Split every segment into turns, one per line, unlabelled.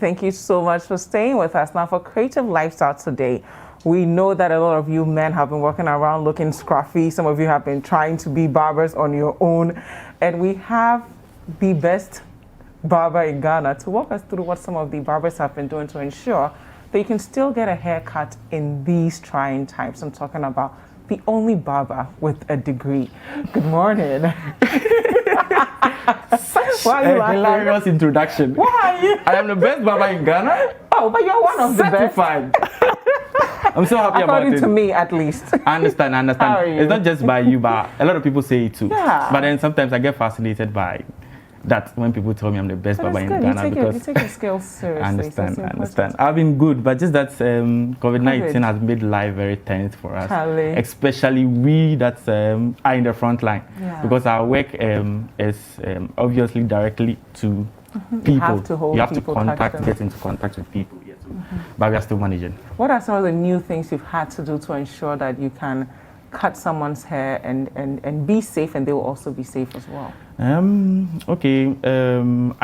Thank you so much for staying with us. Now for Creative Lifestyle today, we know that a lot of you men have been walking around looking scruffy. Some of you have been trying to be barbers on your own. And we have the best barber in Ghana to walk us through what some of the barbers have been doing to ensure that you can still get a haircut in these trying times. I'm talking about the only barber with a degree. Good morning.
Why are you laughing? Hilarious introduction.
Why are you?
I am the best barber in Ghana.
Oh, but you're one of the best.
Certified. I'm so happy about it.
According to me, at least.
I understand.
How are you?
It's not just by you, but a lot of people say it too.
Yeah.
But then sometimes I get fascinated by that when people tell me I'm the best barber in Ghana.
You take your skills seriously.
I understand. I've been good, but just that COVID-19 has made life very tense for us.
Charlie.
Especially we that are in the front line.
Yeah.
Because our work is obviously directly to people. You have to get into contact with people. Yes. But we are still managing.
What are some of the new things you've had to do to ensure that you can cut someone's hair and be safe, and they will also be safe as well?
I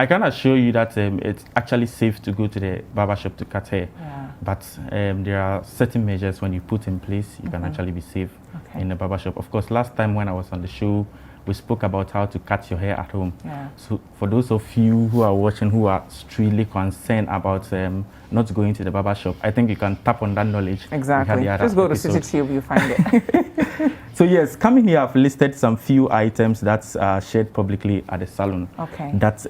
can assure you that it's actually safe to go to the barbershop to cut hair.
Yeah.
But there are certain measures when you put in place, you can actually be safe in the barbershop. Of course, last time when I was on the show, we spoke about how to cut your hair at home.
Yeah.
So for those of you who are watching who are really concerned about not going to the barbershop, I think you can tap on that knowledge.
Exactly. Just go to CCTV, you find it.
So yes, coming here, I've listed some few items that's shared publicly at the salon.
Okay.
That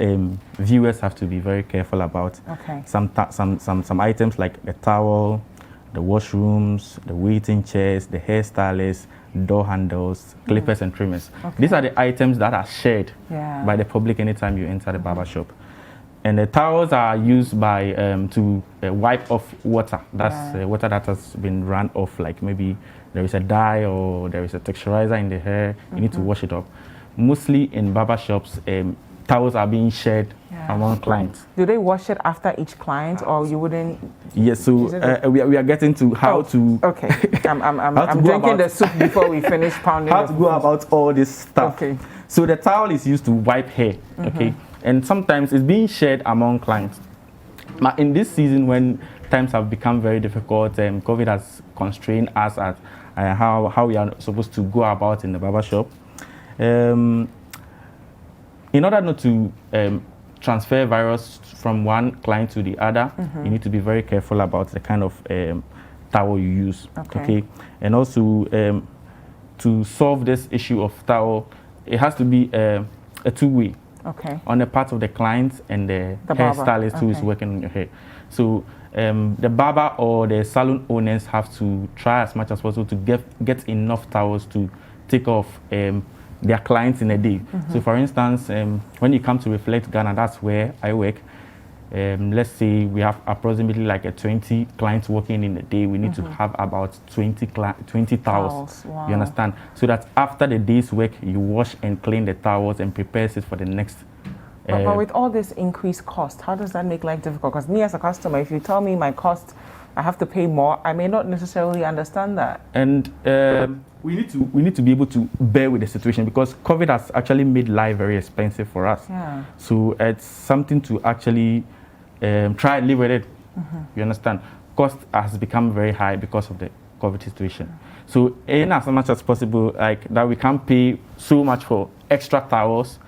viewers have to be very careful about.
Okay.
Some items like the towel, the washrooms, the waiting chairs, the hairstylists, door handles, clippers and trimmers. Okay. These are the items that are shared by the public anytime you enter the barber shop. And the towels are used by to wipe off water. That's water that has been run off, like maybe there is a dye or there is a texturizer in the hair. You need to wash it off. Mostly in barber shops, towels are being shared among clients.
Do they wash it after each client, or you wouldn't?
Yes, so we are getting to how to.
Okay, I'm drinking the soup before we finish pounding.
How to go about all this stuff.
Okay.
So the towel is used to wipe hair. Okay, and sometimes it's being shared among clients. But in this season, when times have become very difficult, COVID has constrained us at how we are supposed to go about in the barber shop. In order not to transfer virus from one client to the other, you need to be very careful about the kind of towel you use. Okay. And also to solve this issue of towel, it has to be a two-way.
Okay.
On the part of the client and the hairstylist who is working on your hair. So the barber or the salon owners have to try as much as possible to get enough towels to take off their clients in a day. So for instance, when you come to Reflect Ghana, that's where I work. Let's say we have approximately like 20 clients working in a day. We need to have about 20 towels. Wow. You understand? So that after the day's work, you wash and clean the towels and prepare it for the next.
But with all this increased cost, how does that make life difficult? Because me as a customer, if you tell me my cost, I have to pay more, I may not necessarily understand that. And
we need to be able to bear with the situation, because COVID has actually made life very expensive for us.
Yeah.
So it's something to actually try and live with it. You understand? Cost has become very high because of the COVID situation. So in as much as possible, like that, we can't pay so much for extra towels.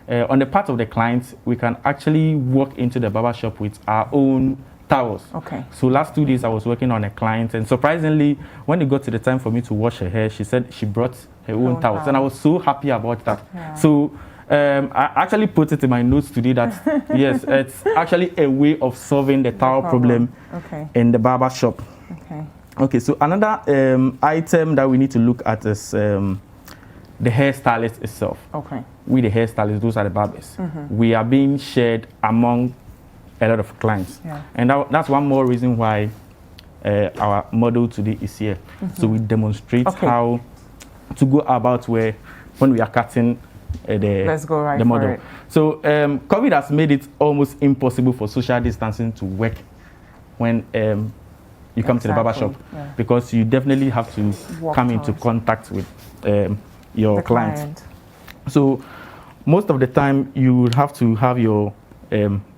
On the part of the clients, we can actually walk into the barber shop with our own towels.
Okay.
So last 2 days I was working on a client, and surprisingly, when it got to the time for me to wash her hair, she said she brought her own towels, and I was so happy about that. Yeah. So I actually put it in my notes today that yes, it's actually a way of solving the towel problem in the barber shop. Okay. So another item that we need to look at is the hairstylist itself.
Okay.
We the hairstylists, those are the barbers. We are being shared among a lot of clients. Yeah. And that's one more reason why our model today is here. So we demonstrate how to go about when we are cutting the model. So COVID has made it almost impossible for social distancing to work when you come to the barber shop, because you definitely have to come into contact with your client. So most of the time you would have to have your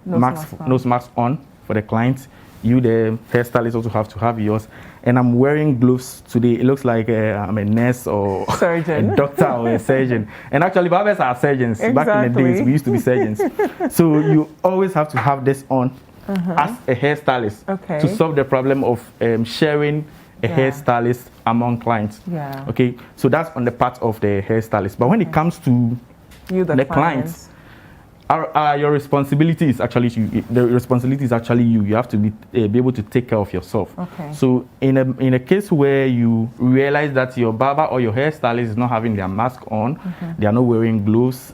nose mask on for the client. You, the hairstylist, also have to have yours. And I'm wearing gloves today. It looks like I'm a nurse or
surgeon.
A doctor or a surgeon. And actually, barbers are surgeons.
Exactly.
Back in the days, we used to be surgeons. So you always have to have this on as a hairstylist to solve the problem of sharing a hairstylist among clients.
Yeah.
Okay. So that's on the part of the hairstylist. But when it comes to
you, the
clients, your responsibility is actually you. The responsibility is actually you. You have to be able to take care of yourself.
Okay.
So in a case where you realize that your barber or your hairstylist is not having their mask on, they are not wearing gloves,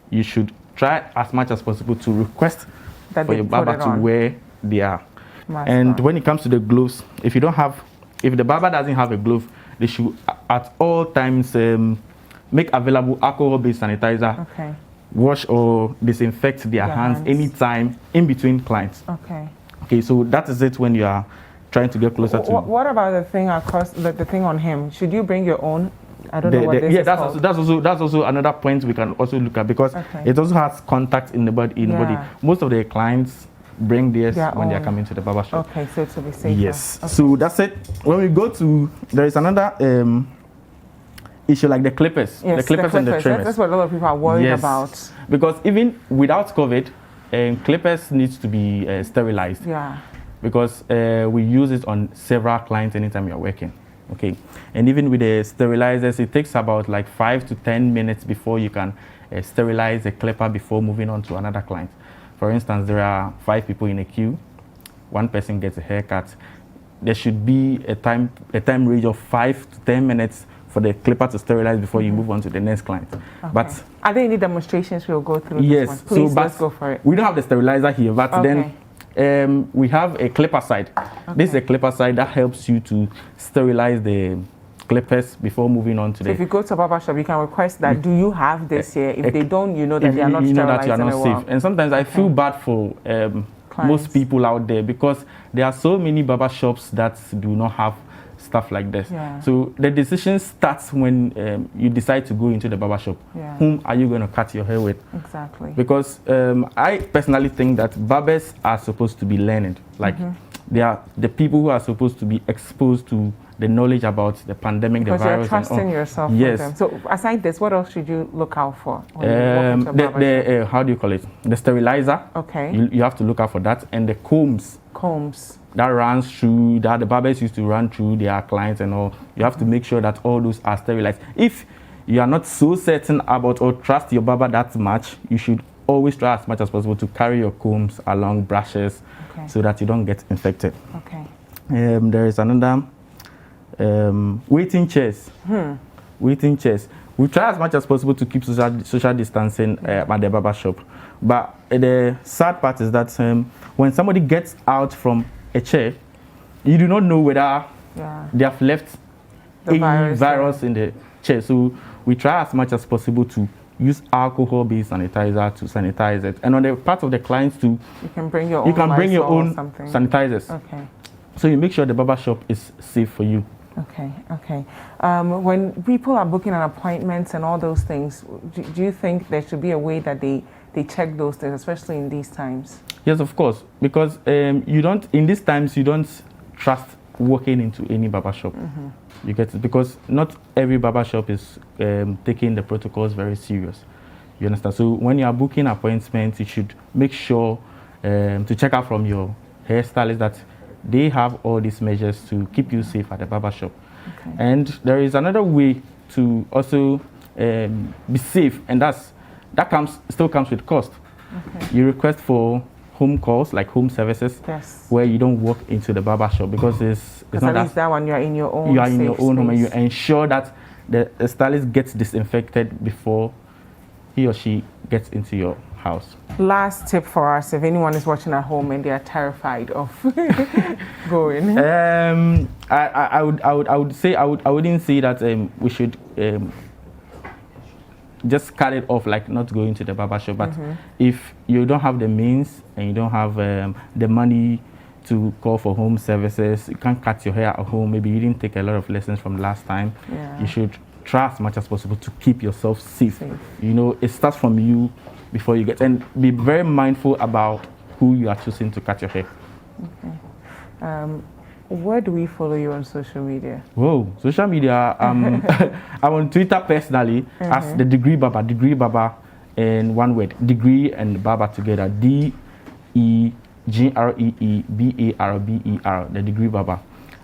you should try as much as possible to request that for your barber to wear their mask. And when it comes to the gloves, if the barber doesn't have a glove, they should at all times make available alcohol-based sanitizer.
Okay.
Wash or disinfect their hands anytime in between clients. Okay, so that is it when you are trying to get closer to.
What about the thing across the thing on him? Should you bring your own? I don't know what this is called.
That's also another point we can also look at, because it also has contact in the body. Most of the clients bring theirs when they are coming to the barber shop.
Okay, so to be safe.
Yes. So that's it. When we go to, there is another issue like the clippers.
Yes,
the clippers and the trimmers.
That's what a lot of people are worried about.
Because even without COVID, clippers needs to be sterilized.
Yeah.
Because we use it on several clients anytime we are working. Okay. And even with the sterilizers, it takes about like 5 to 10 minutes before you can sterilize a clipper before moving on to another client. For instance, there are 5 people in a queue. One person gets a haircut. There should be a time range of 5 to 10 minutes for the clipper to sterilize before you move on to the next client. But
are there any demonstrations we'll go through?
Yes,
this one? Please, let's go for it.
We don't have the sterilizer here, but then we have a clipper side. This is a clipper side that helps you to sterilize the clippers before moving on to
if you go to a barber shop, you can request that, do you have this here? If they don't, you know that they are not sterilized.
You know that you are not safe. And sometimes I feel bad for most people out there, because there are so many barber shops that do not have stuff like this. So the decision starts when you decide to go into the barber shop. Whom are you going to cut your hair with?
Exactly.
Because I personally think that barbers are supposed to be learned. Like they are the people who are supposed to be exposed to the knowledge about the pandemic, the virus.
Because you're trusting yourself.
Yes.
Them. So aside this, what else should you look out for? When you walk into a barber shop?
How do you call it? The sterilizer.
Okay.
You have to look out for that, and the combs. That runs through, that the barbers used to run through their clients and all. You have to make sure that all those are sterilized. If you are not so certain about or trust your barber that much, you should always try as much as possible to carry your combs along, brushes, so that you don't get infected. There is another waiting chairs. Waiting chairs. We try as much as possible to keep social distancing at the barber shop. But the sad part is that when somebody gets out from a chair, you do not know whether they have left any virus in the chair. So we try as much as possible to use alcohol-based sanitizer to sanitize it. And on the part of the clients too, you can bring your own sanitizers. So you make sure the barber shop is safe for you.
When people are booking an appointment and all those things, do you think there should be a way that they check those things, especially in these times?
Yes, of course, because in these times you don't trust walking into any barber shop. You get it? Because not every barber shop is taking the protocols very serious. You understand? So when you are booking appointments, you should make sure to check out from your hairstylist that they have all these measures to keep you safe at the barber shop. And there is another way to also be safe, and that still comes with cost. You request for home calls, like home services, where you don't walk into the barber shop, because it's not
at least that one you are in your own.
You are in your own home, and you ensure that the stylist gets disinfected before he or she gets into your house.
Last tip for us, if anyone is watching at home and they are terrified of going.
I wouldn't say that we should just cut it off, like not going to the barber shop. But if you don't have the means and you don't have the money to call for home services, you can't cut your hair at home, maybe you didn't take a lot of lessons from last time, you should try as much as possible to keep yourself safe. You know, it starts from you before you get, and be very mindful about who you are choosing to cut your hair.
Where do we follow you on social media?
Whoa, social media. I'm on Twitter personally as the Degree Barber. Degree Barber in one word. Degree and Barber together. DEGREEBARBER. The Degree Barber.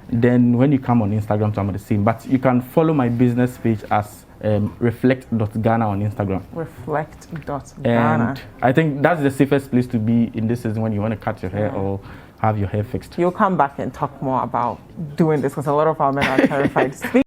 Then when you come on Instagram, so I'm the same. But you can follow my business page as reflect.ghana on Instagram.
Reflect.ghana.
And I think that's the safest place to be in this season when you want to cut your hair or have your hair fixed.
You'll come back and talk more about doing this because a lot of our men are terrified.